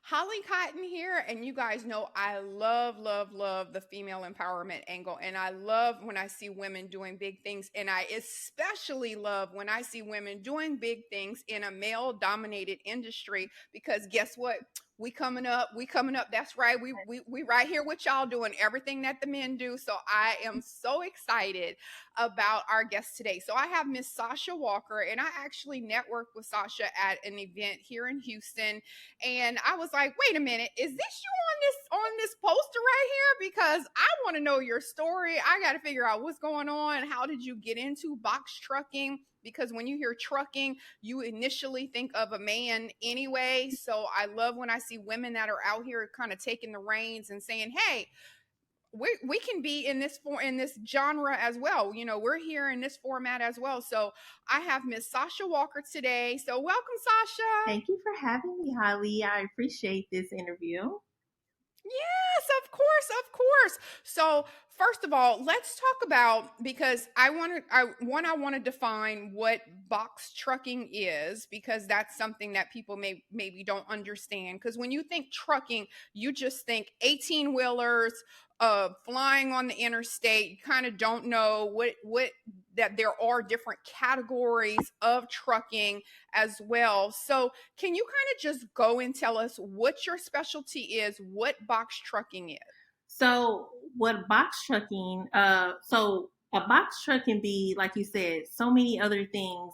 Holly Cotton here, and you guys know I love, love, love the female empowerment angle. And I love when I see women doing big things. And I especially love when I see women doing big things in a male dominated industry because guess what? We coming up. That's right. We right here with y'all doing everything that the men do. So I am so excited about our guest today. So I have Miss Sausha Walker, and I actually networked with Sausha at an event here in Houston, and I was like, wait a minute, is this you on this poster right here? Because I want to know your story. I got to figure out what's going on. How did you get into box trucking? Because when you hear trucking, you initially think of a man anyway. So I love when I see women that are out here kind of taking the reins and saying, hey, we can be in this genre as well. You know, we're here in this format as well. So I have Miss Sausha Walker today. So welcome, Sausha. Thank you for having me, Holly. I appreciate this interview. Yes, of course, of course. So, first of all, let's talk about because I want to define what box trucking is because that's something that people maybe don't understand. Because when you think trucking, you just think 18-wheelers flying on the interstate. You kind of don't know what that there are different categories of trucking as well. So, can you kind of just go and tell us what your specialty is, what box trucking is? So, what box trucking? So a box truck can be, like you said, so many other things.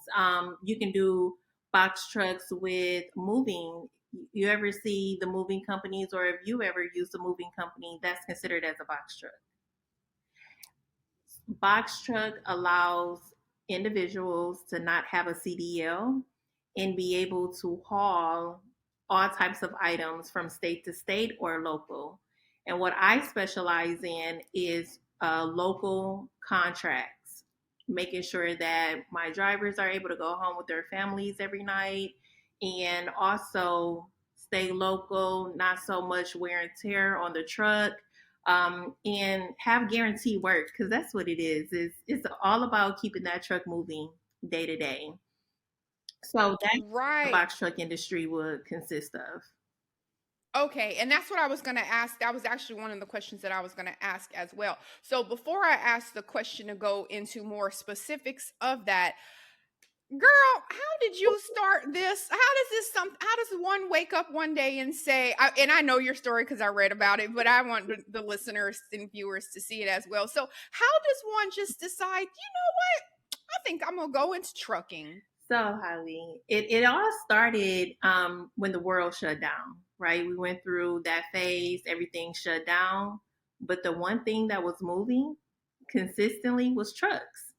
You can do box trucks with moving. You ever see the moving companies, or if you ever use a moving company, that's considered as a box truck. Box truck allows individuals to not have a CDL and be able to haul all types of items from state to state or local. And what I specialize in is local contracts, making sure that my drivers are able to go home with their families every night and also stay local, not so much wear and tear on the truck, and have guaranteed work because that's what it is. It's all about keeping that truck moving day to day. So that's what the Right. box truck industry would consist of. Okay, and that's what I was going to ask. That was actually one of the questions that I was going to ask as well. So before I ask the question to go into more specifics of that, girl, how did you start this? How does one wake up one day and say, and I know your story because I read about it, but I want the listeners and viewers to see it as well. So how does one just decide, I think I'm gonna go into trucking? So, Holly, it all started when the world shut down, right? We went through that phase, everything shut down. But the one thing that was moving consistently was trucks.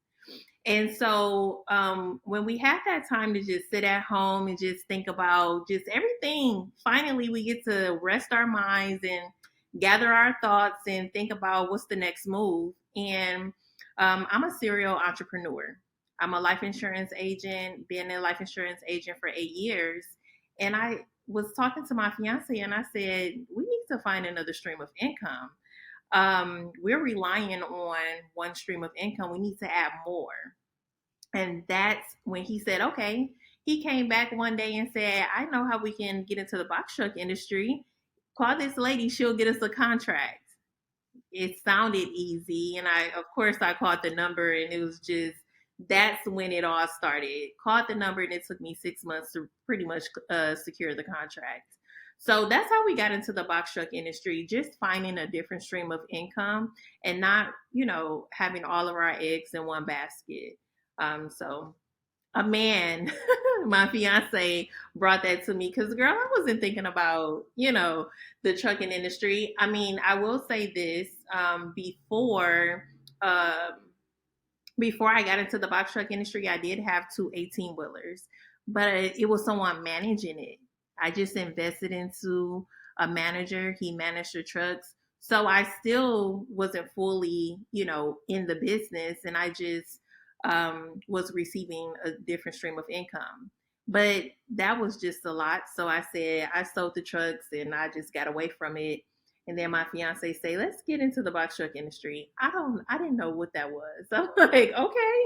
And so when we had that time to just sit at home and just think about just everything, finally we get to rest our minds and gather our thoughts and think about what's the next move. And I'm a serial entrepreneur. I'm a life insurance agent, been a life insurance agent for 8 years. And I was talking to my fiance and I said, we need to find another stream of income. We're relying on one stream of income. We need to add more. And that's when he said, okay. He came back one day and said, I know how we can get into the box truck industry. Call this lady, she'll get us a contract. It sounded easy. And of course, I called the number and it was just, that's when it all started. Called the number and it took me 6 months to pretty much secure the contract. So that's how we got into the box truck industry, just finding a different stream of income and not, having all of our eggs in one basket. So a man, my fiance, brought that to me because, girl, I wasn't thinking about, the trucking industry. I mean, I will say this um, before I got into the box truck industry, I did have two 18 wheelers, but it was someone managing it. I just invested into a manager. He managed the trucks. So I still wasn't fully, in the business, and I just was receiving a different stream of income. But that was just a lot. So I said, I sold the trucks and I just got away from it. And then my fiance say, let's get into the box truck industry. I didn't know what that was. I'm like, okay.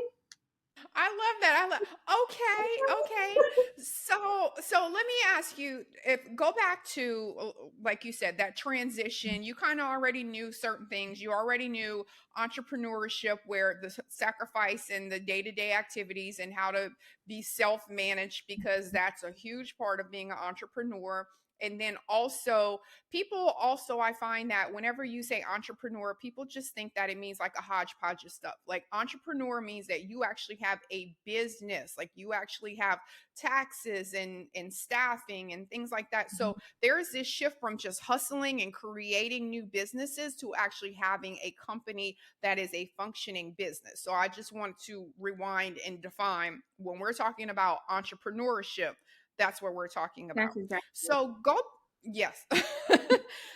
I love that. I love. Okay, okay. So let me ask you, if go back to like you said, that transition, you kind of already knew certain things. You already knew entrepreneurship, where the sacrifice and the day-to-day activities and how to be self-managed, because that's a huge part of being an entrepreneur. And then also, people also, I find that whenever you say entrepreneur, people just think that it means like a hodgepodge of stuff. Like entrepreneur means that you actually have a business, like you actually have taxes and staffing and things like that. So there is this shift from just hustling and creating new businesses to actually having a company that is a functioning business. So I just want to rewind and define, when we're talking about entrepreneurship, that's what we're talking about. That's exactly it. So go, yes.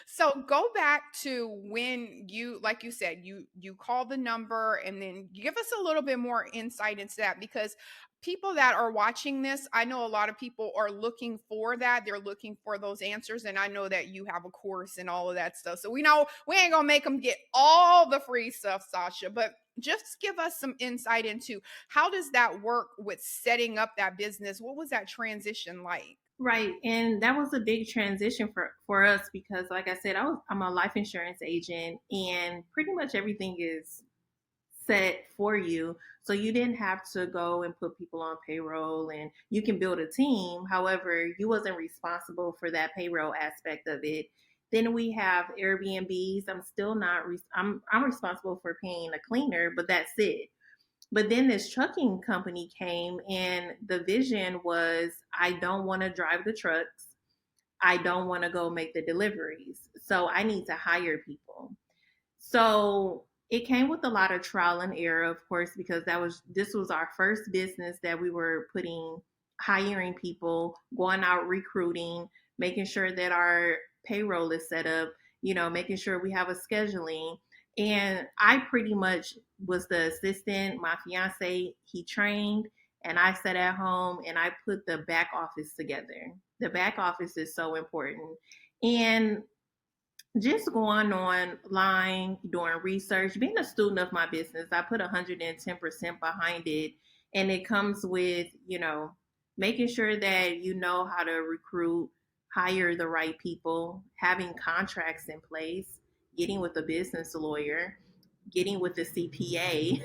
So go back to when you, like you said, you call the number, and then give us a little bit more insight into that, because people that are watching this, I know a lot of people are looking for that. They're looking for those answers, and I know that you have a course and all of that stuff. So we know we ain't gonna make them get all the free stuff, Sausha, but just give us some insight into how does that work with setting up that business. What was that transition like? Right. And that was a big transition for us because like I said, I'm a life insurance agent and pretty much everything is set for you. So you didn't have to go and put people on payroll and you can build a team. However, you wasn't responsible for that payroll aspect of it. Then we have Airbnbs. I'm still not I'm responsible for paying a cleaner, but that's it. But then this trucking company came, and the vision was I don't want to drive the trucks. I don't want to go make the deliveries. So I need to hire people. So it came with a lot of trial and error, of course, because this was our first business that we were hiring people, going out recruiting, making sure that our payroll is set up, making sure we have a scheduling. And I pretty much was the assistant. My fiance, he trained, and I sat at home and I put the back office together. The back office is so important. And just going online, doing research, being a student of my business, I put 110% behind it. And it comes with, making sure that you know how to recruit, hire the right people, having contracts in place, getting with a business lawyer, getting with the CPA,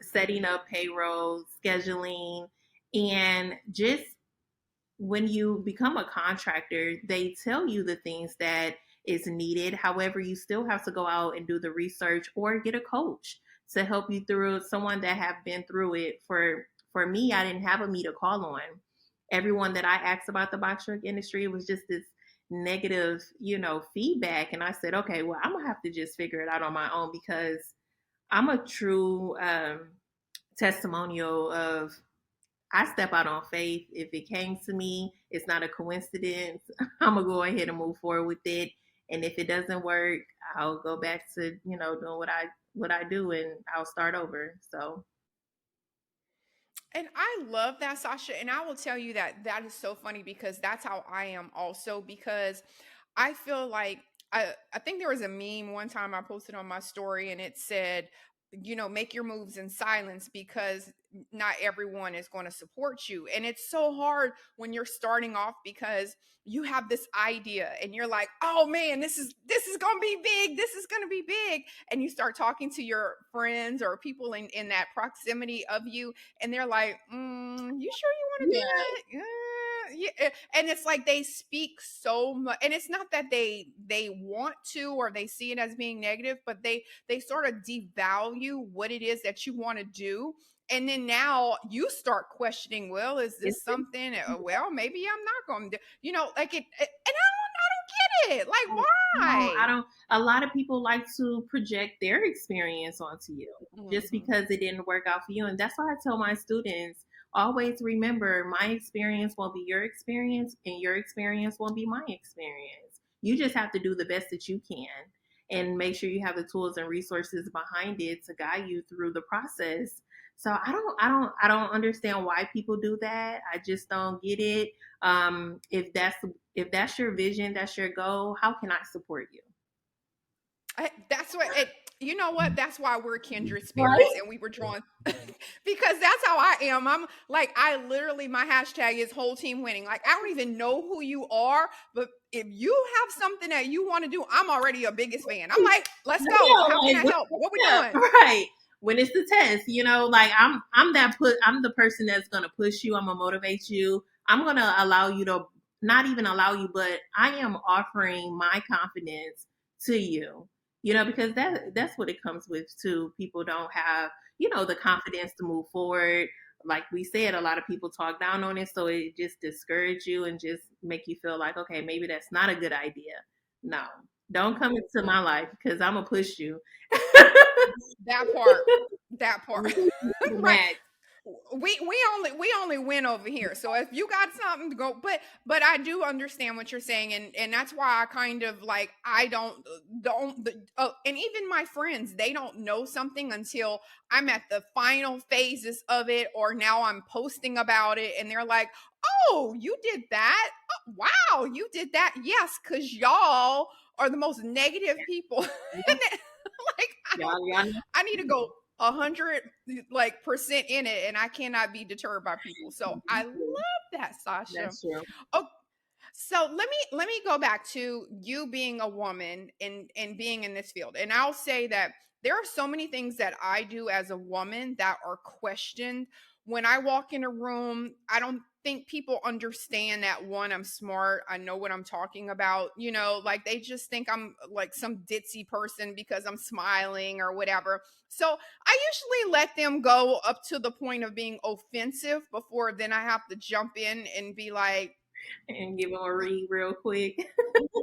setting up payroll, scheduling, and just when you become a contractor, they tell you the things that is needed. However, you still have to go out and do the research or get a coach to help you through someone that have been through it. For me, I didn't have a me to call on. Everyone that I asked about the box truck industry was just this negative, feedback. And I said, okay, well, I'm gonna have to just figure it out on my own because I'm a true testimonial of I step out on faith. If it came to me, it's not a coincidence. I'm gonna go ahead and move forward with it. And if it doesn't work, I'll go back to doing what I do, and I'll start over. So And I love that, Sasha. And I will tell you that that is so funny, because that's how I am also. Because I feel like I think there was a meme one time I posted on my story, and it said, make your moves in silence, because not everyone is going to support you. And it's so hard when you're starting off, because you have this idea and you're like, oh man, this is going to be big. This is going to be big. And you start talking to your friends or people in that proximity of you, and they're like, you sure you want to do yeah, that? Yeah. And it's like they speak so much, and it's not that they want to, or they see it as being negative, but they sort of devalue what it is that you want to do. And then now you start questioning, well, is it's this something, well, maybe I'm not going to do, like and I don't get it, like, no, I why? don't. A lot of people like to project their experience onto you just Hmm. because it didn't work out for you. And that's why I tell my students always remember my experience won't be your experience, and your experience won't be my experience. You just have to do the best that you can and make sure you have the tools and resources behind it to guide you through the process. So I don't understand why people do that. I just don't get it. If that's your vision, that's your goal, how can I support you? That's what it, You know what? That's why we're kindred spirits Right? and we were drawn because that's how I am. I'm like, I literally, my hashtag is whole team winning. Like, I don't even know who you are, but if you have something that you want to do, I'm already your biggest fan. I'm like, let's go. Yeah, How can like I when help? What we yeah, doing? right. When it's the test, like I'm the person that's gonna push you, I'm gonna motivate you. I'm gonna allow you to not even allow you, but I am offering my confidence to you. Because that's what it comes with too. People don't have, the confidence to move forward. Like we said, a lot of people talk down on it, so it just discourage you and just make you feel like, okay, maybe that's not a good idea. No, don't come into my life because I'm gonna push you. That part. That I'm part. gonna push you to the Right. max. We only win over here. So if you got something to go, but I do understand what you're saying, and that's why I kind of like I don't and even my friends, they don't know something until I'm at the final phases of it, or now I'm posting about it, and they're like, "Oh, you did that? Oh, wow, you did that? Yes, because y'all are the most negative people." Yeah, Like y'all know. I need to go 100 like percent in it, and I cannot be deterred by people. So I love that, Sasha. That's true. Oh, so let me go back to you being a woman and being in this field. And I'll say that there are so many things that I do as a woman that are questioned. When I walk in a room, I don't think people understand that one, I'm smart, I know what I'm talking about. Like they just think I'm like some ditzy person because I'm smiling or whatever. So I usually let them go up to the point of being offensive before then I have to jump in and be like, And give them a read real quick.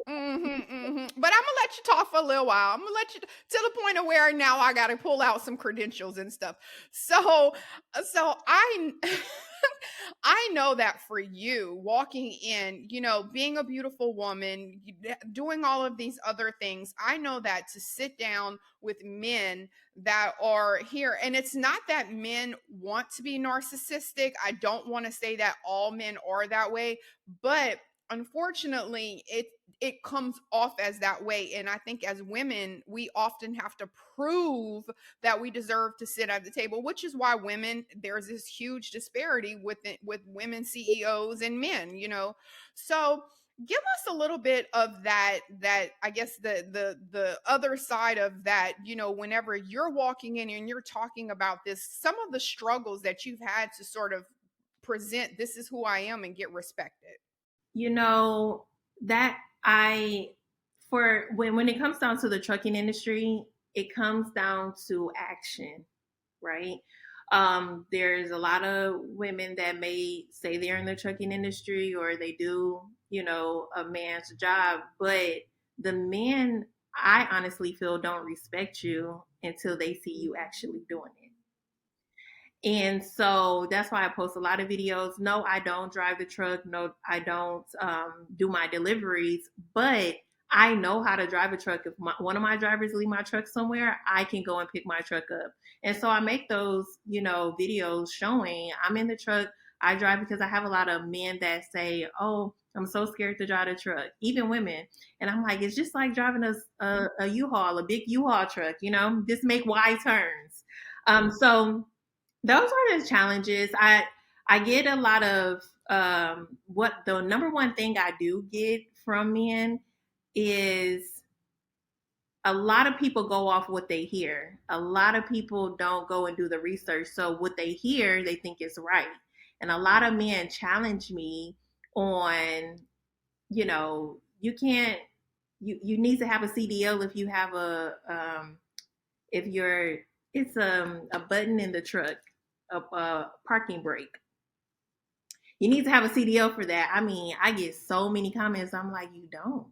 But I'm gonna let you talk for a little while. I'm gonna let you to the point of where now I got to pull out some credentials and stuff. So I I know that for you walking in, being a beautiful woman, doing all of these other things, I know that to sit down with men that are here, and it's not that men want to be narcissistic. I don't want to say that all men are that way, but unfortunately it comes off as that way. And I think as women, we often have to prove that we deserve to sit at the table, which is why women, there's this huge disparity with women CEOs and men. So give us a little bit of that I guess the other side of that, whenever you're walking in and you're talking about this, some of the struggles that you've had to sort of present, this is who I am, and get respected. you know that I for when it comes down to the trucking industry, it comes down to action, right? There's a lot of women that may say they're in the trucking industry or they do, a man's job, but the men, I honestly feel, don't respect you until they see you actually doing it. And so that's why I post a lot of videos. No, I don't drive the truck. No, I don't do my deliveries, but I know how to drive a truck. If one of my drivers leave my truck somewhere, I can go and pick my truck up. And so I make those, videos showing I'm in the truck. I drive because I have a lot of men that say, "Oh, I'm so scared to drive the truck," even women. And I'm like, it's just like driving a U-Haul, a big U-Haul truck, just make wide turns. So those are the challenges. I get a lot of what the number one thing I do get from men is a lot of people go off what they hear. A lot of people don't go and do the research. So what they hear, they think is right. And a lot of men challenge me on, you can't you need to have a CDL if you have if you're it's a button in the truck, a parking brake. You need to have a CDL for that. I mean, I get so many comments. I'm like, you don't.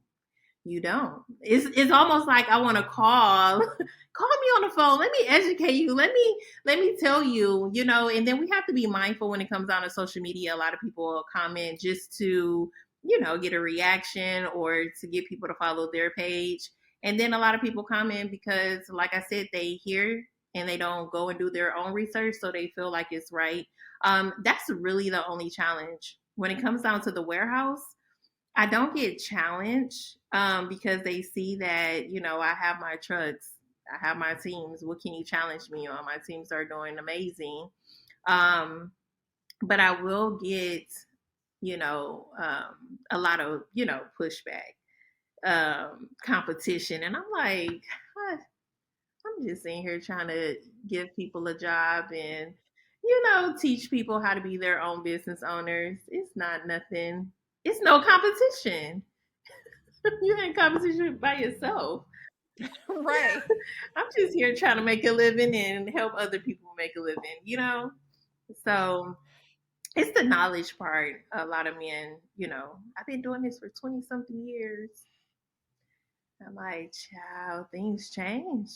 You don't. It's almost like I want to call call me on the phone. Let me educate you. Let me tell you, and then we have to be mindful when it comes down to social media. A lot of people will comment just to, get a reaction or to get people to follow their page. And then a lot of people comment because, like I said, they hear and they don't go and do their own research, so they feel like it's right. That's really the only challenge. When it comes down to the warehouse, I don't get challenged because they see that, I have my trucks. I have my teams. What can you challenge me on? My teams are doing amazing. Um, but I will get, a lot of, pushback, competition. And I'm like, "Huh, I'm just in here trying to give people a job and, teach people how to be their own business owners. It's not nothing. It's no competition. You're in competition by yourself. Right. I'm just here trying to make a living and help other people make a living. So it's the knowledge part. A lot of men, I've been doing this for 20 something years. I'm like, child, things change.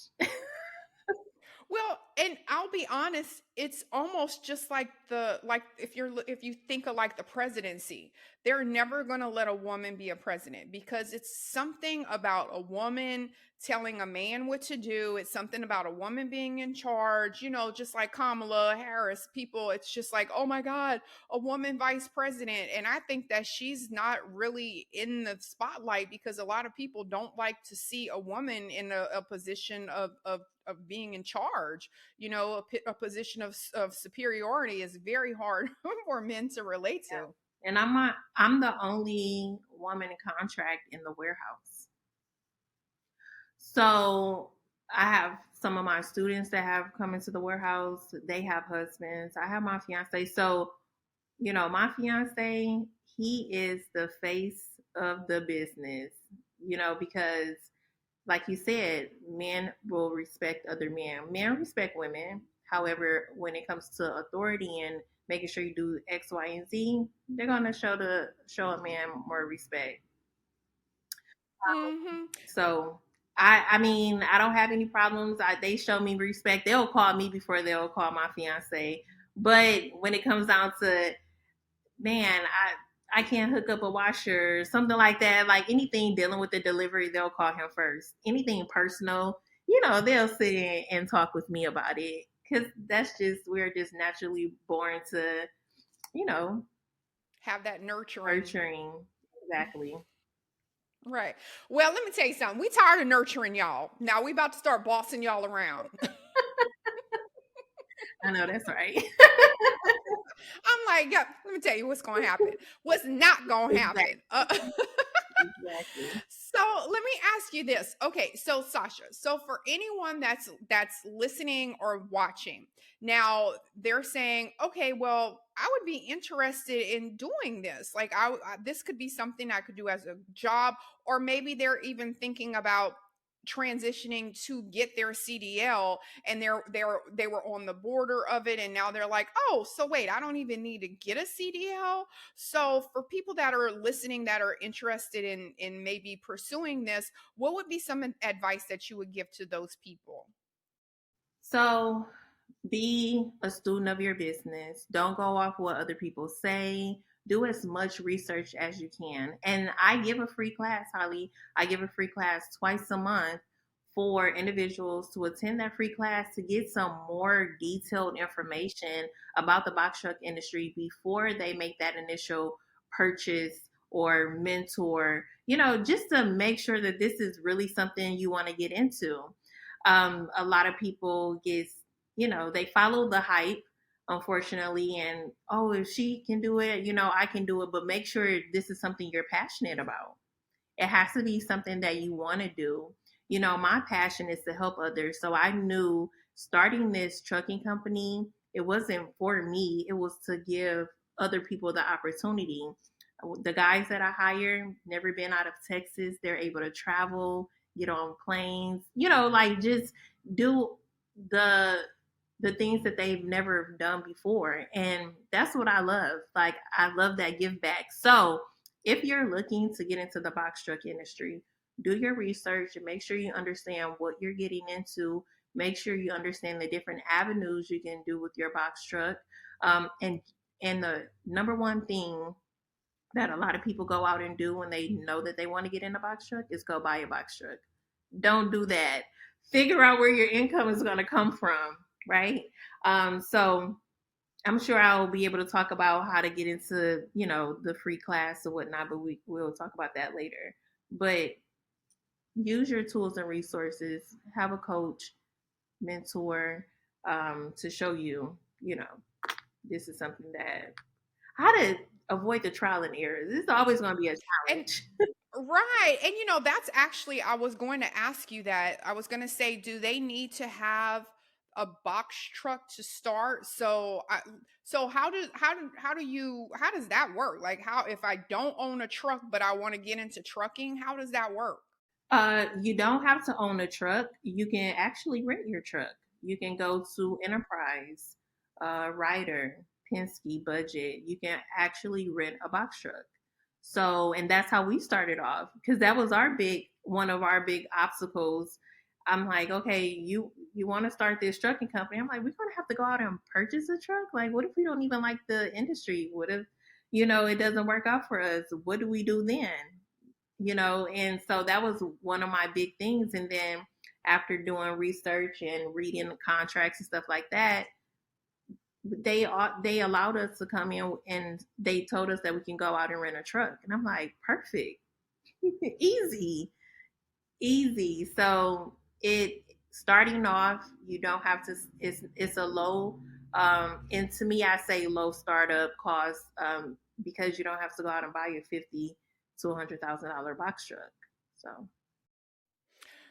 Well, and I'll be honest, it's almost just like if you think of like the presidency, they're never going to let a woman be a president because it's something about a woman telling a man what to do. It's something about a woman being in charge, just like Kamala Harris. People, it's just like, "Oh my god, a woman vice president." And I think that she's not really in the spotlight because a lot of people don't like to see a woman in a position of being in charge. A position of superiority is very hard for men to relate to. And I'm the only woman in contract in the warehouse. So I have some of my students that have come into the warehouse. They have husbands. I have my fiance. So, my fiance, he is the face of the business, because like you said, men will respect other men. Men respect women. However, when it comes to authority and making sure you do X, Y, and Z, they're gonna show a man more respect. Hmm. So I mean, I don't have any problems. They show me respect. They'll call me before they'll call my fiance. But when it comes down to, man, I can't hook up a washer, something like that. Like anything dealing with the delivery, they'll call him first. Anything personal, they'll sit in and talk with me about it because we're just naturally born to, you know, Have that nurturing. nurturing. Exactly. Right. Well, let me tell you something. We tired of nurturing y'all. Now we about to start bossing y'all around. I know that's right. I'm like, yeah, let me tell you what's going to happen. What's not going to happen. Exactly. Exactly. So let me ask you this. Okay, so Sausha, so for anyone that's listening or watching, now they're saying, okay, well, I would be interested in doing this. Like, this could be something I could do as a job, or maybe they're even thinking about transitioning to get their CDL, and they were on the border of it, and now they're like, oh, so wait, I don't even need to get a CDL. So for people that are listening that are interested in maybe pursuing this, what would be some advice that you would give to those people? So be a student of your business. Don't go off what other people say. Do as much research as you can. And I give a free class, Holly. I give a free class twice a month for individuals to attend that free class to get some more detailed information about the box truck industry before they make that initial purchase or mentor, just to make sure that this is really something you want to get into. A lot of people they follow the hype, unfortunately, and oh, if she can do it, I can do it. But make sure this is something you're passionate about. It has to be something that you want to do. My passion is to help others. So I knew starting this trucking company, it wasn't for me, it was to give other people the opportunity. The guys that I hire never been out of Texas. They're able to travel, get on planes, like just do the the things that they've never done before. And that's what I love. Like I love that give back. So if you're looking to get into the box truck industry, do your research and make sure you understand what you're getting into. Make sure you understand the different avenues you can do with your box truck. And the number one thing that a lot of people go out and do when they know that they want to get in a box truck is go buy a box truck. Don't do that. Figure out where your income is going to come from, right? So I'm sure I'll be able to talk about how to get into, the free class or whatnot, but we'll talk about that later. But use your tools and resources. Have a coach, mentor, to show you, this is something that how to avoid the trial and errors. This is always going to be a And challenge. right. And that's actually, I was going to ask you that. I was going to say, do they need to have a box truck to start? So how does that work? Like, how, if I don't own a truck but I want to get into trucking, how does that work? You don't have to own a truck. You can actually rent your truck. You can go to Enterprise, Ryder, Penske, Budget. You can actually rent a box truck. So, and that's how we started off because that was one of our big obstacles. I'm like, okay, you want to start this trucking company? I'm like, we're gonna have to go out and purchase a truck. Like, what if we don't even like the industry? What if, it doesn't work out for us? What do we do then? And so that was one of my big things. And then after doing research and reading the contracts and stuff like that, they allowed us to come in and they told us that we can go out and rent a truck. And I'm like, perfect, easy, easy. So it starting off, you don't have to. It's a low, and to me, I say low startup cost, because you don't have to go out and buy your $50,000 to $100,000 box truck. So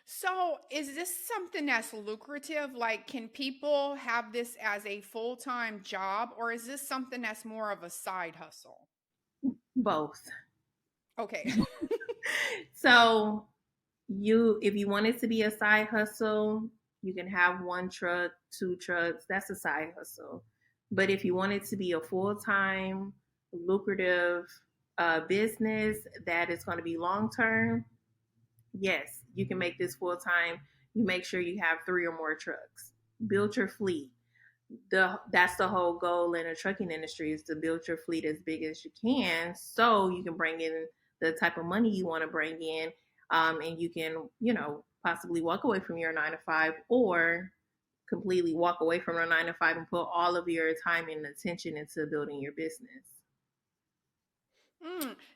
So, is this something that's lucrative? Like, can people have this as a full-time job, or is this something that's more of a side hustle? both. Okay. So if you want it to be a side hustle, you can have one truck, two trucks. That's a side hustle. But if you want it to be a full time, lucrative business that is going to be long term, yes, you can make this full time. You make sure you have three or more trucks. Build your fleet. That's the whole goal in the trucking industry is to build your fleet as big as you can so you can bring in the type of money you want to bring in, and you can possibly walk away from your 9 to 5 or completely walk away from your 9 to 5 and put all of your time and attention into building your business.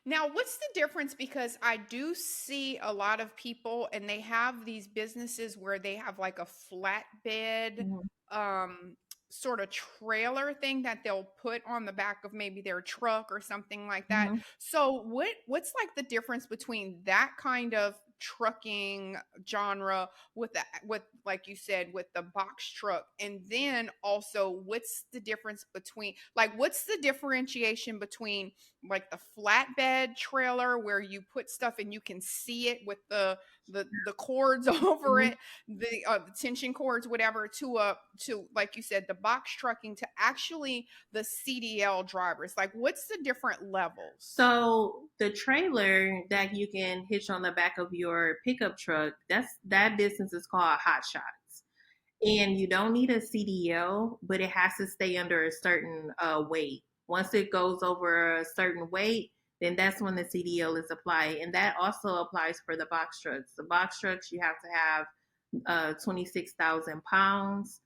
Now, what's the difference? Because I do see a lot of people and they have these businesses where they have like a flatbed Mm-hmm. um sort of trailer thing that they'll put on the back of maybe their truck or something like that. Mm-hmm. So what's like the difference between that kind of trucking genre with that, with like you said, with the box truck, and then also what's the difference between, like, what's the differentiation between like the flatbed trailer where you put stuff and you can see it with the cords over Mm-hmm. it, the tension cords, whatever, to like you said, the box trucking, to actually the CDL drivers? Like, what's the different levels? So the trailer that you can hitch on the back of your pickup truck, that business is called Hot Shots. And you don't need a CDL, but it has to stay under a certain weight. Once it goes over a certain weight, then that's when the CDL is applied. And that also applies for the box trucks. The box trucks, you have to have 26,000 pounds.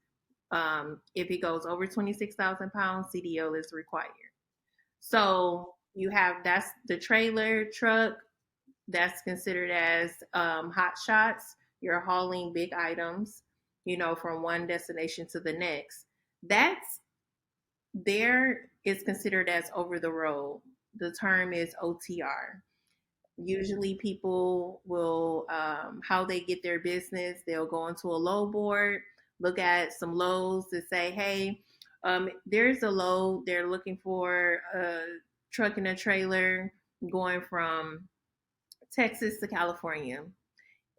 If it goes over 26,000 pounds, CDL is required. So that's the trailer truck that's considered as hot shots. You're hauling big items, from one destination to the next. That's there is considered as over the road. The term is OTR. Usually, people will, how they get their business, they'll go into a load board, look at some loads to say, hey, there's a load. They're looking for a truck and a trailer going from Texas to California,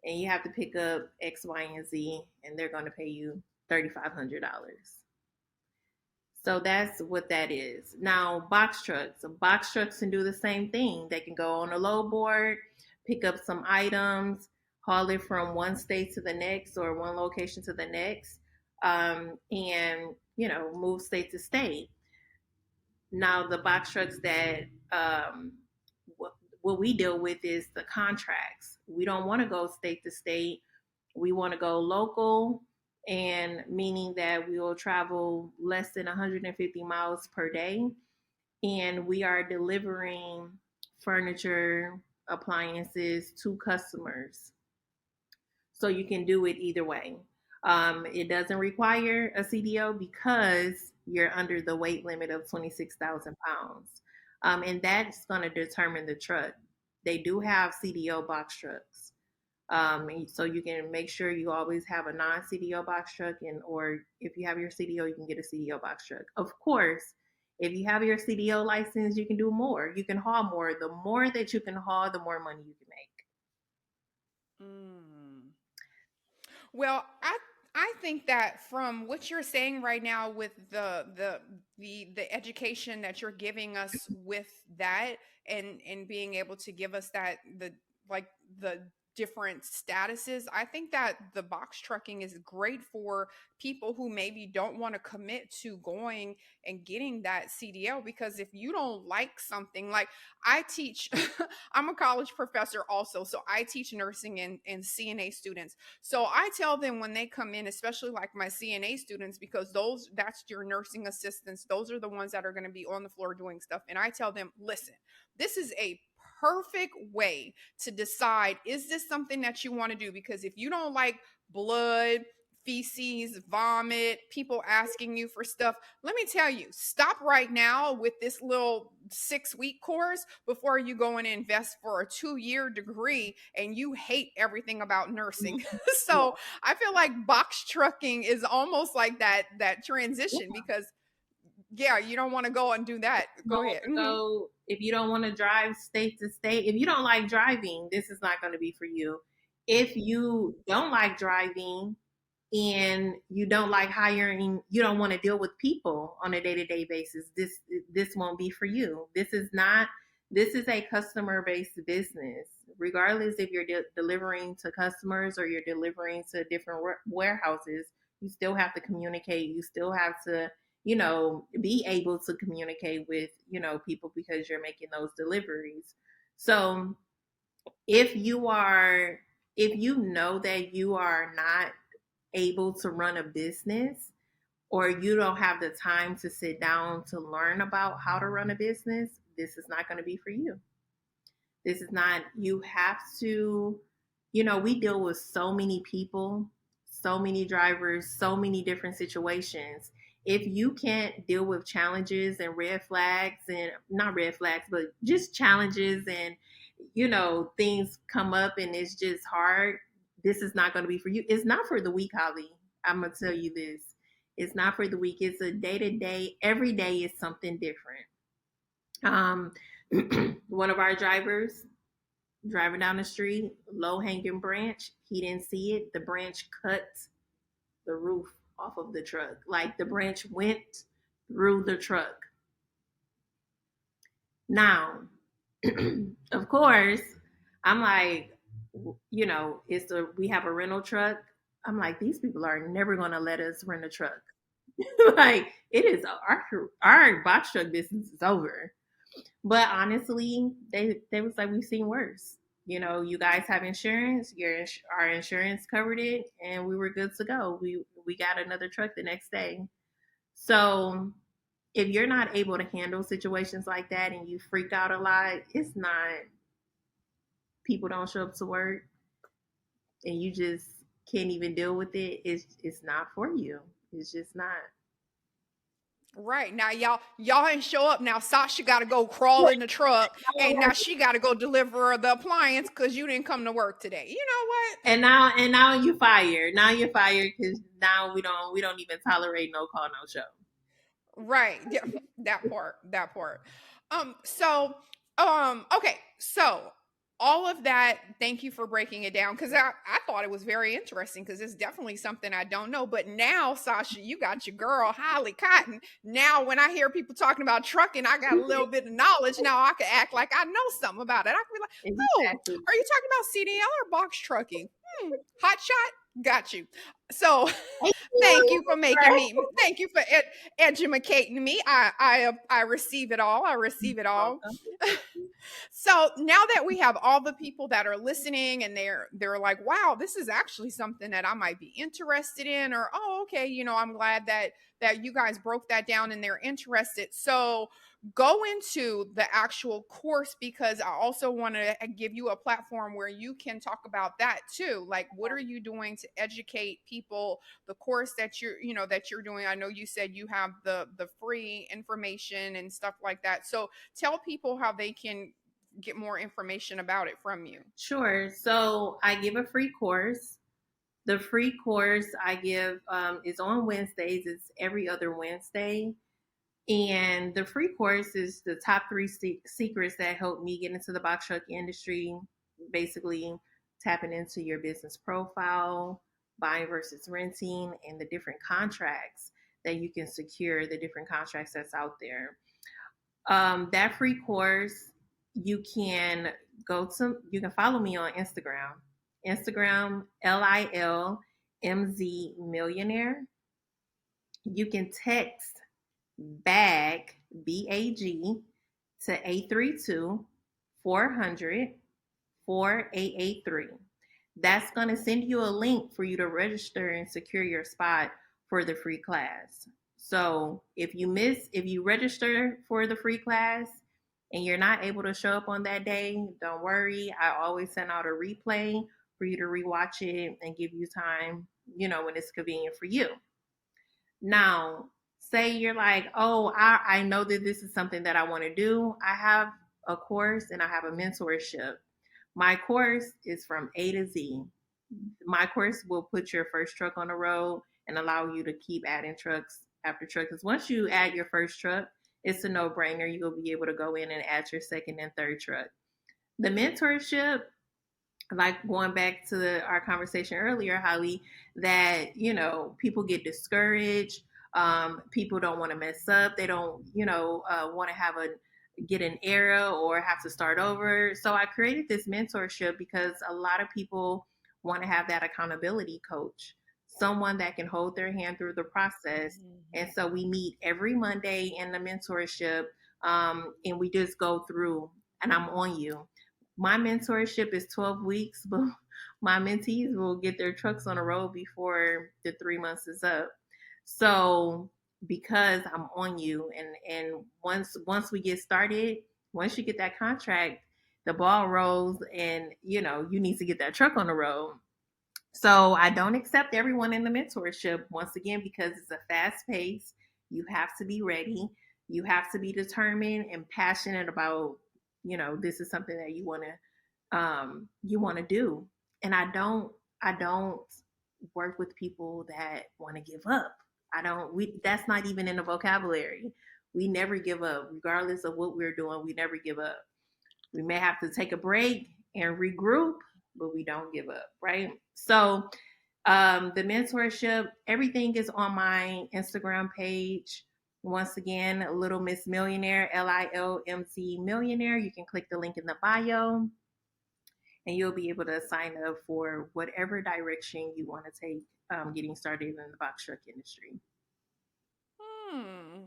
and you have to pick up X, Y, and Z, and they're going to pay you $3,500. So that's what that is. Now, box trucks can do the same thing. They can go on a load board, pick up some items, haul it from one state to the next or one location to the next, and move state to state. Now, the box trucks that what we deal with is the contracts. We don't want to go state to state. We want to go local, and meaning that we will travel less than 150 miles per day. And we are delivering furniture, appliances to customers. So you can do it either way. It doesn't require a CDO because you're under the weight limit of 26,000 pounds. And that's going to determine the truck. They do have CDO box trucks. So you can make sure you always have a non-CDO box truck, and or if you have your CDO, you can get a CDO box truck. Of course, if you have your CDO license, you can do more. You can haul more. The more that you can haul, the more money you can make. Mm. Well, I think that from what you're saying right now with the education that you're giving us with that, and being able to give us that, the like the different statuses, I think that the box trucking is great for people who maybe don't want to commit to going and getting that CDL, because if you don't like something, like I teach I'm a college professor also, so I teach nursing and CNA students. So I tell them when they come in, especially like my CNA students, because that's your nursing assistants, those are the ones that are going to be on the floor doing stuff. And I tell them, listen, this is a perfect way to decide, is this something that you want to do? Because if you don't like blood, feces, vomit, people asking you for stuff, let me tell you, stop right now with this little 6-week course before you go and invest for a 2-year degree and you hate everything about nursing. Yeah. So I feel like box trucking is almost like that transition, because yeah, you don't want to go and do that. Go ahead. Mm-hmm. So if you don't want to drive state to state, if you don't like driving, this is not going to be for you. If you don't like driving and you don't like hiring, you don't want to deal with people on a day-to-day basis, this won't be for you. This is a customer based business. Regardless if you're delivering to customers or you're delivering to different warehouses, you still have to communicate. You still have to, be able to communicate with, people, because you're making those deliveries. So if you are, if you know that you are not able to run a business, or you don't have the time to sit down to learn about how to run a business, this is not going to be for you. This is not, you have to, we deal with so many people, so many drivers, so many different situations. If you can't deal with challenges and red flags, and not red flags, but just challenges, and, things come up and it's just hard, this is not going to be for you. It's not for the weak, Holly. I'm going to tell you this. It's not for the weak. It's a day to day. Every day is something different. Um, One of our drivers driving down the street, low hanging branch. He didn't see it. The branch cut the roof off of the truck. Like the branch went through the truck. Now, of course, I'm like, we have a rental truck. I'm like, these people are never going to let us rent a truck. Like, it is, our box truck business is over. But honestly, they was like, we've seen worse. You guys have insurance. Our insurance covered it, and we were good to go. We got another truck the next day. So if you're not able to handle situations like that and you freak out a lot, it's not, people don't show up to work and you just can't even deal with it. It's not for you. It's just not. Right now, y'all ain't show up. Now Sasha got to go crawl in the truck, and now she got to go deliver the appliance because you didn't come to work today. You know what? And now you fired. Now you're fired because now we don't even tolerate no call, no show. Right. Yeah, that part. Okay. So all of that, thank you for breaking it down, because I thought it was very interesting, because it's definitely something I don't know. But now, Sasha, you got your girl, Holly Cotton. Now, when I hear people talking about trucking, I got a little bit of knowledge. Now I can act like I know something about it. I can be like, oh, Exactly. are you talking about CDL or box trucking? Hot shot? Got you. So Thank thank you. you for making Right. me. Thank you for educating me. I receive it all. I receive it all. Welcome. So now that we have all the people that are listening and they're like, wow, this is actually something that I might be interested in, or oh, okay, I'm glad that you guys broke that down and they're interested. So go into the actual course, because I also want to give you a platform where you can talk about that too. Like, what are you doing to educate people? The course that you're doing. I know you said you have the free information and stuff like that. So tell people how they can get more information about it from you. Sure. So I give a free course. The free course I give is on Wednesdays. It's every other Wednesday. And the free course is the top three secrets that helped me get into the box truck industry. Basically, tapping into your business profile, buying versus renting, and the different contracts that you can secure, the different contracts that's out there. That free course, you can follow me on Instagram. Instagram, LILMZ Millionaire. You can text BAG, BAG, to 832 400 4883. That's going to send you a link for you to register and secure your spot for the free class. So if you register for the free class and you're not able to show up on that day, don't worry. I always send out a replay for you to rewatch it and give you time, when it's convenient for you. Now, say you're like, oh, I know that this is something that I want to do. I have a course and I have a mentorship. My course is from A to Z. My course will put your first truck on the road and allow you to keep adding trucks after truck. Because once you add your first truck, it's a no brainer. You'll be able to go in and add your second and third truck. The mentorship, like going back to our conversation earlier, Holly, that people get discouraged. People don't want to mess up. They don't, want to have a get an error or have to start over. So I created this mentorship because a lot of people want to have that accountability coach, someone that can hold their hand through the process. And so we meet every Monday in the mentorship, and we just go through, and I'm on you. My mentorship is 12 weeks, but my mentees will get their trucks on the road before the 3 months is up. So because I'm on you, and once we get started, once you get that contract, the ball rolls, and you need to get that truck on the road. So I don't accept everyone in the mentorship, once again, because it's a fast pace. You have to be ready. You have to be determined and passionate about, this is something that you want to do. And I don't work with people that want to give up. I don't we That's not even in the vocabulary. We never give up, regardless of what we're doing. We never give up. We may have to take a break and regroup, but we don't give up, right? So the mentorship, everything is on my Instagram page. Once again, Little Miss Millionaire, LILMC Millionaire. You can click the link in the bio and you'll be able to sign up for whatever direction you want to take, getting started in the box truck industry. Hmm.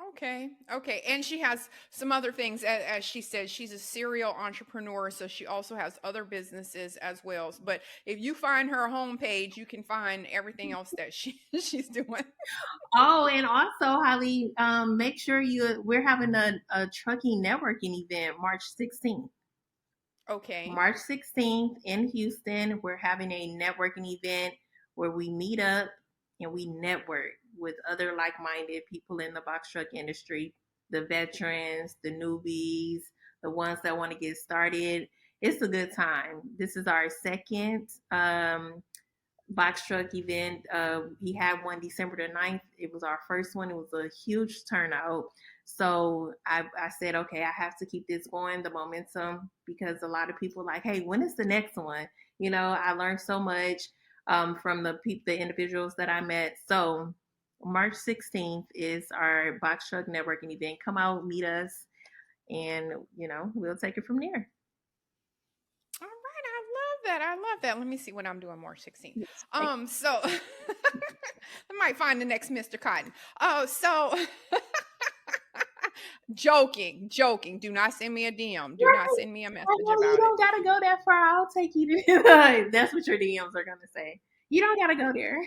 Okay. Okay. And she has some other things. As she said, she's a serial entrepreneur, so she also has other businesses as well. But if you find her homepage, you can find everything else that she's doing. Oh, and also, Holly, make sure we're having a trucking networking event March 16th. Okay. March 16th in Houston, we're having a networking event where we meet up and we network with other like minded people in the box truck industry, the veterans, the newbies, the ones that want to get started. It's a good time. This is our second box truck event. We had one December the 9th. It was our first one. It was a huge turnout. So I said, okay, I have to keep this going, the momentum, because a lot of people like, hey, when is the next one? I learned so much from the individuals that I met. So March 16th is our box truck networking event. Come out, meet us, and we'll take it from there. All right, that. I love that. Let me see what I'm doing March 16th. Yes. So I might find the next Mr. Cotton. Oh, so joking. Do not send me a DM. Do not Right. send me a I message know you about it. don't gotta go that far. I'll take you to. That's what your DMs are gonna say. You don't gotta go there.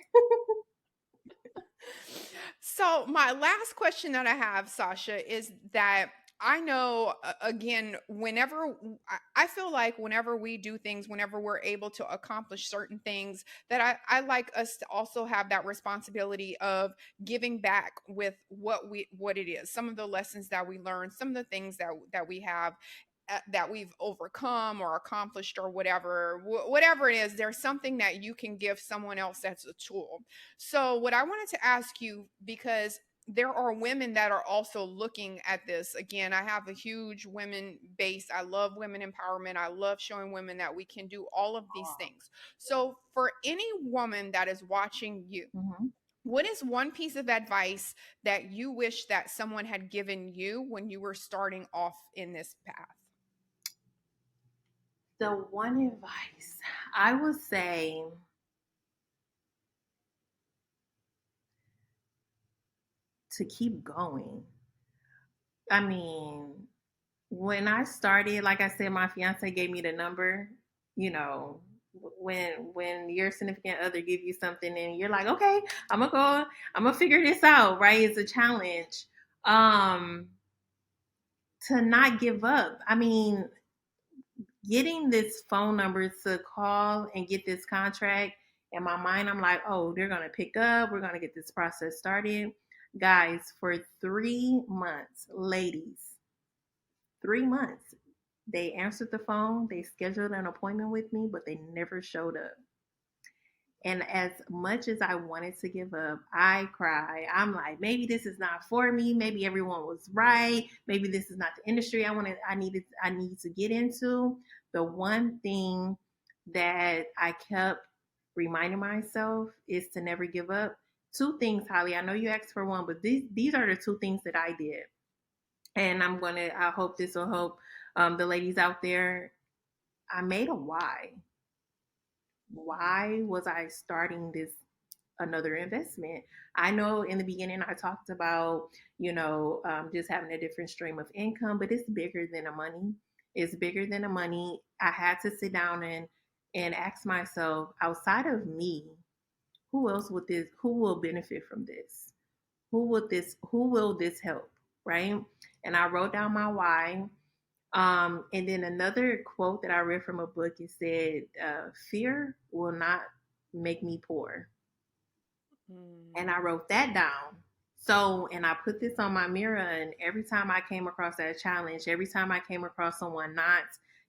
So my last question that I have, Sasha, is that I know again, I feel like whenever we do things, whenever we're able to accomplish certain things, that I like us to also have that responsibility of giving back with what it is, some of the lessons that we learn, some of the things that we have that we've overcome or accomplished or whatever it is. There's something that you can give someone else that's a tool. So what I wanted to ask you, because there are women that are also looking at this. Again, I have a huge women base. I love women empowerment. I love showing women that we can do all of these things. So for any woman that is watching you, Mm-hmm. what is one piece of advice that you wish that someone had given you when you were starting off in this path? The one advice I would say to keep going. I mean, when I started, like I said, my fiance gave me the number. You know, when your significant other give you something and you're like, okay, I'm gonna figure this out. Right? It's a challenge. Um, to not give up. I mean, getting this phone number to call and get this contract, in my mind, I'm like, oh, they're gonna pick up. We're gonna get this process started, guys. For 3 months, ladies, 3 months. They answered the phone, they scheduled an appointment with me, but they never showed up. And as much as I wanted to give up, I cry. I'm like, maybe this is not for me. Maybe everyone was right. Maybe this is not the industry I need to get into. The one thing that I kept reminding myself is to never give up. Two things, Holly. I know you asked for one, but these are the two things that I did. And I hope this will help the ladies out there. I made a why. Why was I starting this another investment? I know in the beginning I talked about, just having a different stream of income, but it's bigger than the money. It's bigger than the money. I had to sit down and ask myself, outside of me, who will benefit from this? Who will this help? Right? And I wrote down my why. And then another quote that I read from a book, it said, fear will not make me poor. And I wrote that down. So, and I put this on my mirror, and every time I came across that challenge, every time I came across someone not,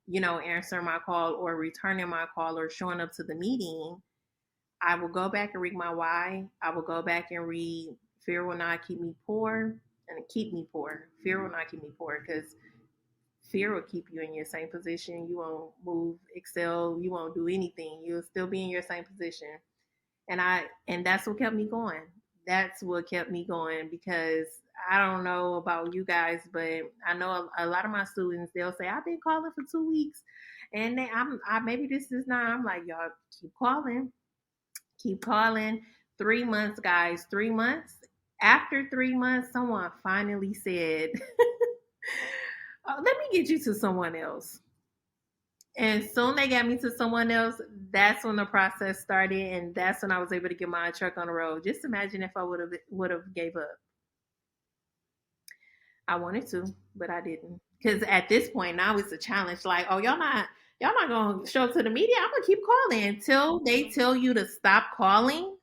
answering my call or returning my call or showing up to the meeting, I will go back and read my why. I will go back and read, fear will not keep me poor, and keep me poor. Fear will not keep me poor, because fear will keep you in your same position. You won't move, excel. You won't do anything. You'll still be in your same position. And that's what kept me going. That's what kept me going, because I don't know about you guys, but I know a lot of my students, they'll say, I've been calling for 2 weeks, and maybe this is not. I'm like, y'all keep calling, keep calling. 3 months, guys, 3 months. After 3 months, someone finally said, let me get you to someone else. And soon they got me to someone else. That's when the process started, and that's when I was able to get my truck on the road. Just imagine if I would have gave up. I wanted to, but I didn't. Because at this point now it's a challenge. Like, oh, y'all not gonna show up to the media. I'm gonna keep calling until they tell you to stop calling.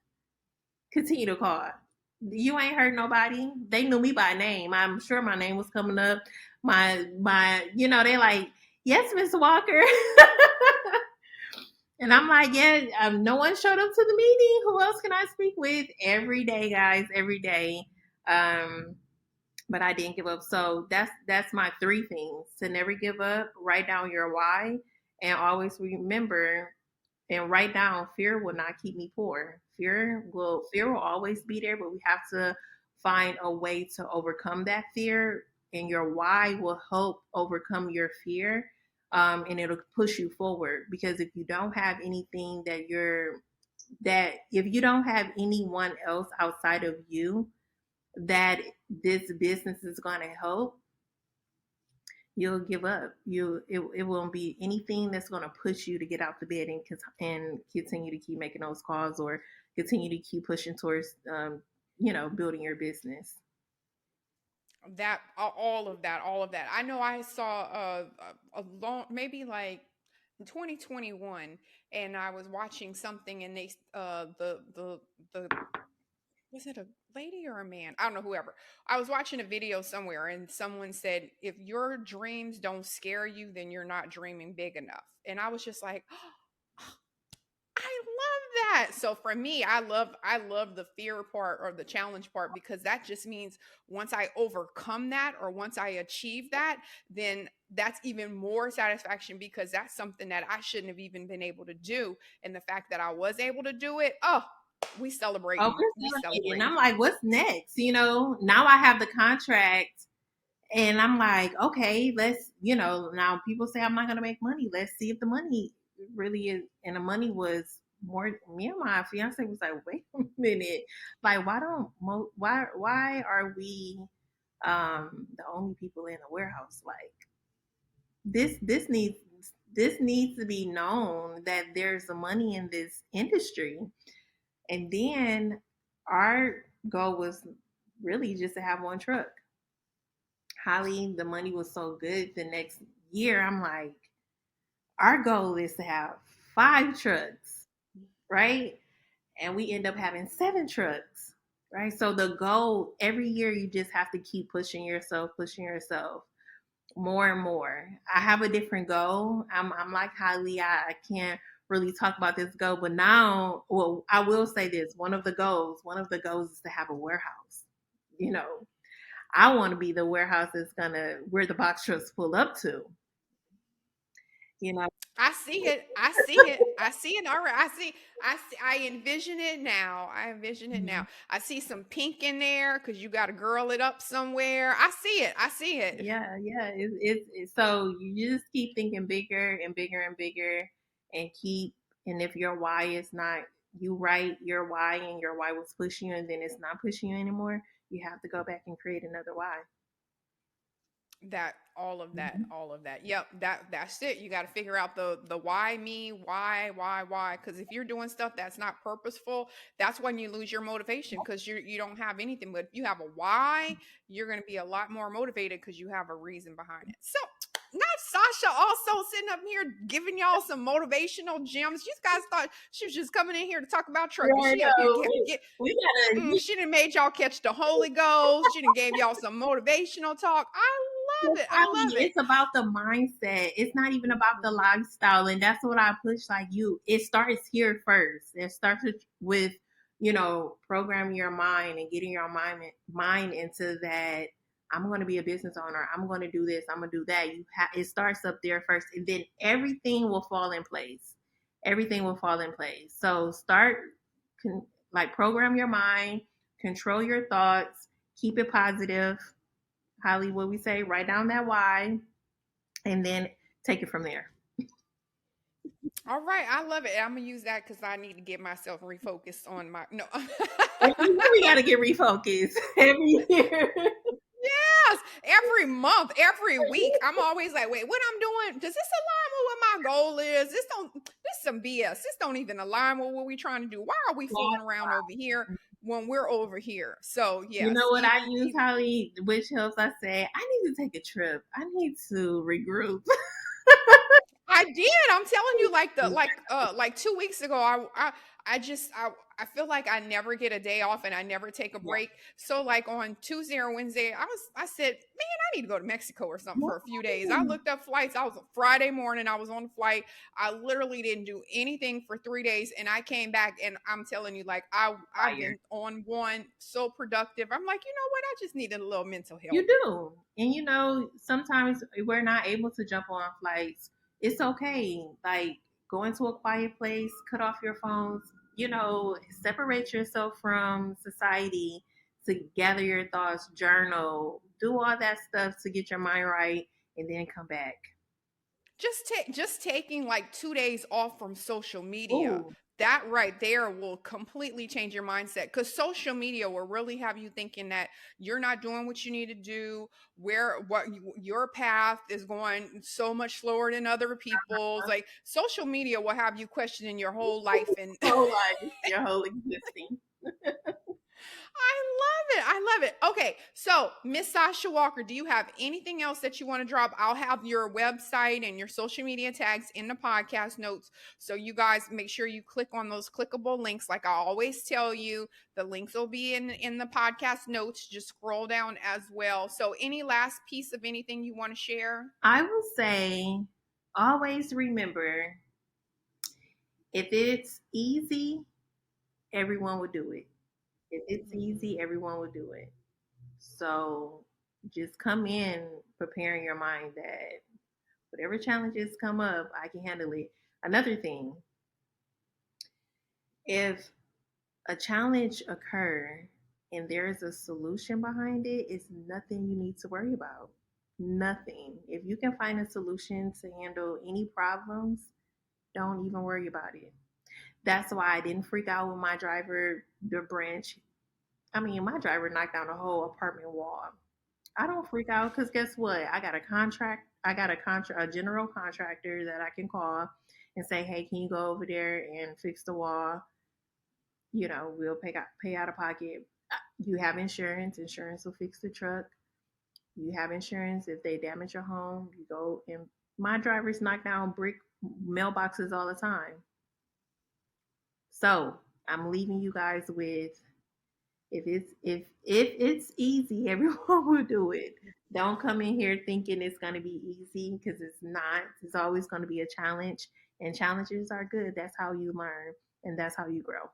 Continue to call. You ain't heard nobody. They knew me by name. I'm sure my name was coming up. They like, yes, Miss Walker. And I'm like, yeah, no one showed up to the meeting. Who else can I speak with? Every day, guys, every day. But I didn't give up. So that's my three things: to never give up, write down your why, and always remember and write down, fear will not keep me poor. Fear will always be there, but we have to find a way to overcome that fear, and your why will help overcome your fear. and it'll push you forward. Because if you don't have anything that if you don't have anyone else outside of you that this business is going to help, you'll give up. It won't be anything that's going to push you to get out the bed and continue to keep making those calls or continue to keep pushing towards building your business. That all of that. I know I saw a long, maybe like in 2021, and I was watching something, and they the was it a lady or a man? I don't know, whoever. I was watching a video somewhere, and someone said, if your dreams don't scare you, then you're not dreaming big enough. And I was just like, I love that. So for me, I love the fear part or the challenge part, because that just means once I overcome that or once I achieve that, then that's even more satisfaction, because that's something that I shouldn't have even been able to do. And the fact that I was able to do it, oh, we Oh, celebrating. We we're celebrating. And celebrating. I'm like, what's next? Now I have the contract and I'm like, okay, now people say I'm not going to make money. Let's see if the money really is. And the money was more, me and my fiance was like, wait a minute. Like, why are we, the only people in the warehouse? Like this this needs to be known that there's money in this industry. And then our goal was really just to have one truck. Holly, the money was so good the next year. I'm like, our goal is to have 5 trucks, right? And we end up having 7 trucks, right? So the goal every year, you just have to keep pushing yourself more and more. I have a different goal. I'm like Holly, I can't really talk about this goal, but now, well, I will say this: one of the goals is to have a warehouse. You know, I want to be the warehouse that's gonna where the box trucks pull up to. You know, I see it. I see it. I see it. All right. I envision it now. I envision it Mhm. now. I see some pink in there because you got to girl it up somewhere. I see it. I see it. Yeah, yeah. So you just keep thinking bigger and bigger and bigger, and keep. And if your why is not you write your why, and your why was pushing you, and then it's not pushing you anymore, you have to go back and create another why. That all of that, Mhm. all of that. Yep, that's it. You got to figure out the why me, why. Because if you're doing stuff that's not purposeful, that's when you lose your motivation, because you don't have anything. But if you have a why, you're going to be a lot more motivated because you have a reason behind it. So not Sasha also sitting up here giving y'all some motivational gems. You guys thought she was just coming in here to talk about trucking. Yeah, I She up here know. We gotta. she done made y'all catch the Holy Ghost. She done gave y'all some motivational talk. I love it. I love it. It's about the mindset. It's not even about the lifestyle, and that's what I push. Like you, it starts here first. It starts with programming your mind and getting your mind into that. I'm going to be a business owner. I'm going to do this. I'm going to do that. It starts up there first, and then everything will fall in place. Everything will fall in place. So start, like, program your mind, control your thoughts, keep it positive. Holly, what we say, write down that why, and then take it from there. All right, I love it. I'm gonna use that because I need to get myself refocused on my no. Every year we got to get refocused. Every year. Yes, every month, every week, I'm always like, wait, what I'm doing? Does this align with what my goal is? This some BS. This don't even align with what we're trying to do. Why are we fooling around over here when we're over here? So You yes, know what I use, even Holly, which helps? I say, I need to take a trip. I need to regroup. I did. I'm telling you, like 2 weeks ago, I feel like I never get a day off and I never take a Yeah. break. So like on Tuesday or Wednesday, I said, man, I need to go to Mexico or something for a few days. I looked up flights. I was Friday morning, I was on the flight. I literally didn't do anything for 3 days, and I came back, and I'm telling you, like I've Fire. been on one so productive. I'm like, you know what? I just needed a little mental You health. do. And sometimes we're not able to jump on flights. It's okay. Like, go into a quiet place, cut off your phones, separate yourself from society to gather your thoughts, journal, do all that stuff to get your mind right, and then come back. Just taking like 2 days off from social media. Ooh, That right there will completely change your mindset, because social media will really have you thinking that you're not doing what you need to do, your path is going so much slower than other people's. Like, social media will have you questioning your whole life. And whole life, your whole existing. I love it. I love it. Okay, so Miss Sasha Walker, do you have anything else that you want to drop? I'll have your website and your social media tags in the podcast notes. So you guys make sure you click on those clickable links. Like I always tell you, the links will be in the podcast notes. Just scroll down as well. So any last piece of anything you want to share? I will say, always remember, if it's easy, everyone will do it. If it's easy, everyone will do it. So just come in preparing your mind that whatever challenges come up, I can handle it. Another thing, if a challenge occur and there's a solution behind it, it's nothing you need to worry about. Nothing. If you can find a solution to handle any problems, don't even worry about it. That's why I didn't freak out when my driver, the branch, I mean, my driver knocked down the whole apartment wall. I don't freak out because guess what? I got a contract. A general contractor that I can call and say, hey, can you go over there and fix the wall? We'll pay out of pocket. You have insurance. Insurance will fix the truck. You have insurance. If they damage your home, you go and my drivers knock down brick mailboxes all the time. So I'm leaving you guys with, if it's easy, everyone will do it. Don't come in here thinking it's gonna be easy because it's not. It's always gonna be a challenge, and challenges are good. That's how you learn, and that's how you grow.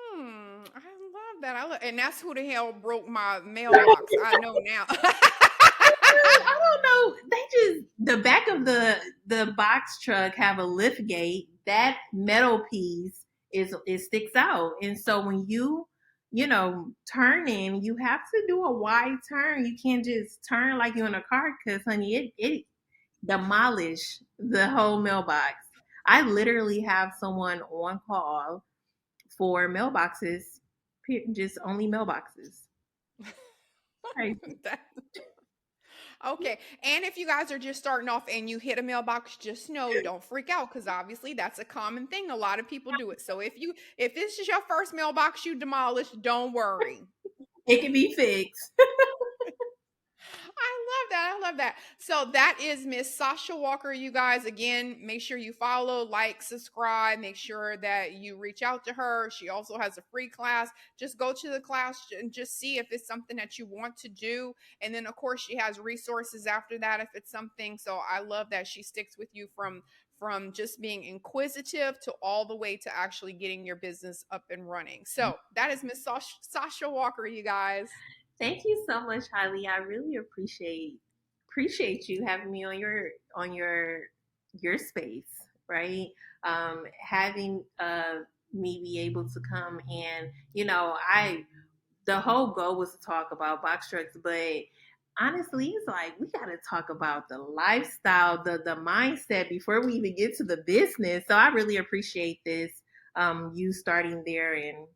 I love that. And that's who the hell broke my mailbox. I know now. I don't know. They just the back of the box truck have a lift gate. That metal piece is it sticks out, and so when turning, you have to do a wide turn. You can't just turn like you're in a car because, honey, it demolished the whole mailbox. I literally have someone on call for mailboxes, just only mailboxes. Crazy. Okay. And if you guys are just starting off and you hit a mailbox, just know, don't freak out, because obviously that's a common thing. A lot of people do it. So if this is your first mailbox you demolished, don't worry. It can be fixed. I love that. I love that. So that is Miss Sasha Walker, you guys. Again, make sure you follow, like, subscribe. Make sure that you reach out to her. She also has a free class. Just go to the class and just see if it's something that you want to do. And then, of course, she has resources after that if it's something. So I love that she sticks with you from just being inquisitive to all the way to actually getting your business up and running. So that is Miss Sasha Walker, you guys. Thank you so much, Holly. I really appreciate you having me on your space, right? Having me be able to come and I the whole goal was to talk about box trucks, but honestly, it's like we got to talk about the lifestyle, the mindset before we even get to the business. So I really appreciate this, you starting there and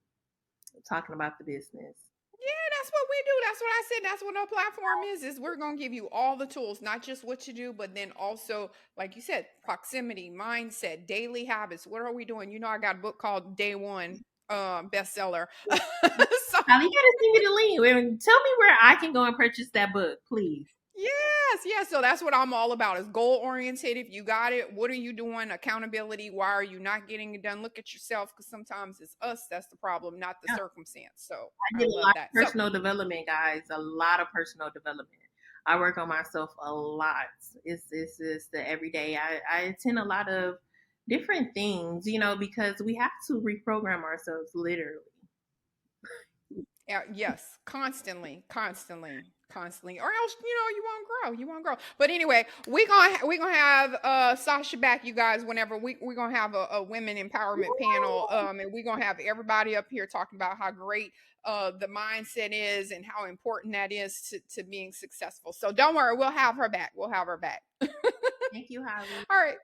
talking about the business. Yeah, that's what we do. That's what I said. That's what our platform is we're going to give you all the tools, not just what to do, but then also, like you said, proximity, mindset, daily habits. What are we doing? I got a book called Day One, bestseller. So Now you gotta send me the link and tell me where I can go and purchase that book, please. yes. So that's what I'm all about, is goal oriented. If you got it, what are you doing? Accountability. Why are you not getting it done? Look at yourself, because sometimes it's us that's the problem, not the Yeah, circumstance. So I I did a love lot that. of So personal development, guys. A lot of personal development. I work on myself a lot. It's just the everyday. I attend a lot of different things, because we have to reprogram ourselves literally. yeah, yes, constantly, or else you won't grow. You won't grow. But anyway, we gonna have Sasha back, you guys. Whenever we're gonna have a women empowerment panel, and we're gonna have everybody up here talking about how great the mindset is and how important that is to being successful. So don't worry, we'll have her back. We'll have her back. Thank you, Holly. All right.